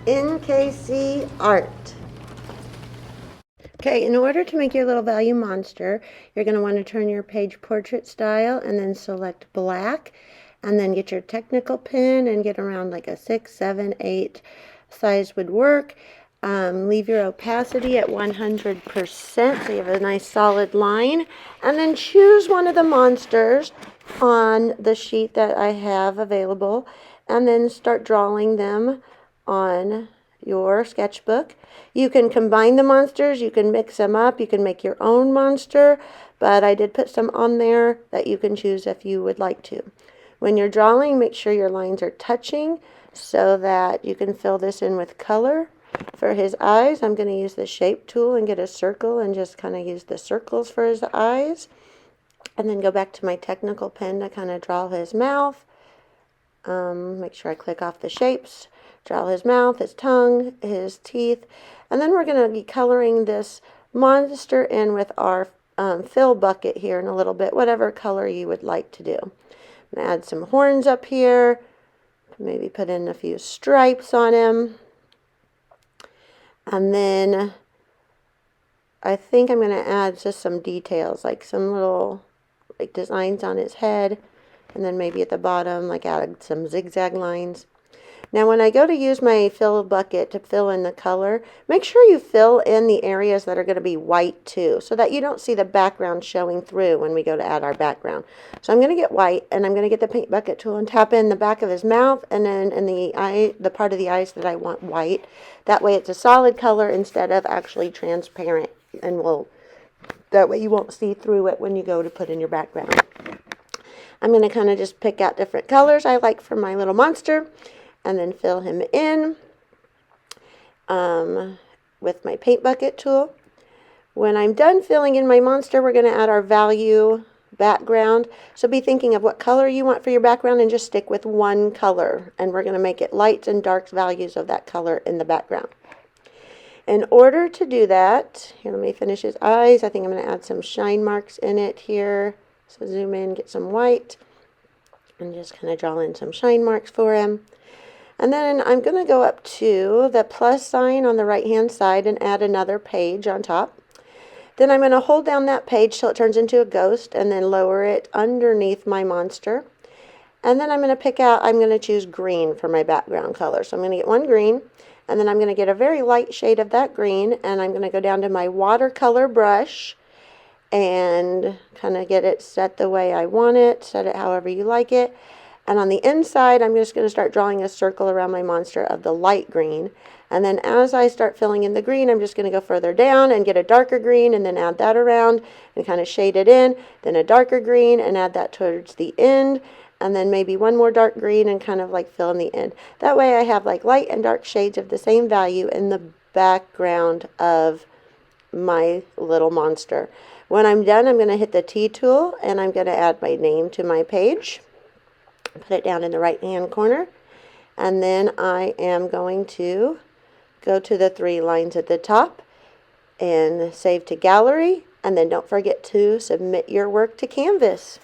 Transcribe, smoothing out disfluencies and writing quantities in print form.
NKCS Art. Okay, in order to make your little value monster, you're going to want to turn your page portrait style and then select black, and then get your technical pen and get around like a 6, 7, 8 size would work. Leave your opacity at 100% so you have a nice solid line, and then choose one of the monsters on the sheet that I have available and then start drawing them on your sketchbook. You can combine the monsters, you can mix them up, you can make your own monster, but I did put some on there that you can choose if you would like to. When you're drawing, make sure your lines are touching so that you can fill this in with color. For his eyes, I'm going to use the shape tool and get a circle and just kind of use the circles for his eyes. And then go back to my technical pen to kind of draw his mouth. Make sure I click off the shapes. Draw his mouth, his tongue, his teeth. And then we're going to be coloring this monster in with our fill bucket here in a little bit, whatever color you would like to do. I'm going to add some horns up here. Maybe put in a few stripes on him. And then I think I'm going to add just some details, like some little designs on his head. And then maybe at the bottom, like add some zigzag lines. Now when I go to use my fill bucket to fill in the color, make sure you fill in the areas that are going to be white too, so that you don't see the background showing through when we go to add our background. So I'm going to get white, and I'm going to get the paint bucket tool and tap in the back of his mouth, and then in the part of the eyes that I want white. That way it's a solid color instead of actually transparent, and that way you won't see through it when you go to put in your background. I'm going to kind of just pick out different colors I like for my little monster, and then fill him in with my paint bucket tool. When I'm done filling in my monster, we're going to add our value background. So be thinking of what color you want for your background and just stick with one color. And we're going to make it lights and darks values of that color in the background. In order to do that, here, let me finish his eyes. I think I'm going to add some shine marks in it here. So zoom in, get some white, and just kind of draw in some shine marks for him. And then I'm going to go up to the plus sign on the right hand side and add another page on top. Then I'm going to hold down that page till it turns into a ghost and then lower it underneath my monster. And then I'm going to choose green for my background color. So I'm going to get one green, and then I'm going to get a very light shade of that green, and I'm going to go down to my watercolor brush and kind of get it set the way I want it, set it however you like it. And on the inside, I'm just going to start drawing a circle around my monster of the light green. And then as I start filling in the green, I'm just going to go further down and get a darker green and then add that around and kind of shade it in. Then a darker green and add that towards the end. And then maybe one more dark green and kind of like fill in the end. That way I have like light and dark shades of the same value in the background of my little monster. When I'm done, I'm going to hit the T tool and I'm going to add my name to my page. Put it down in the right hand corner, and then I am going to go to the 3 lines at the top and save to gallery, and then don't forget to submit your work to Canvas.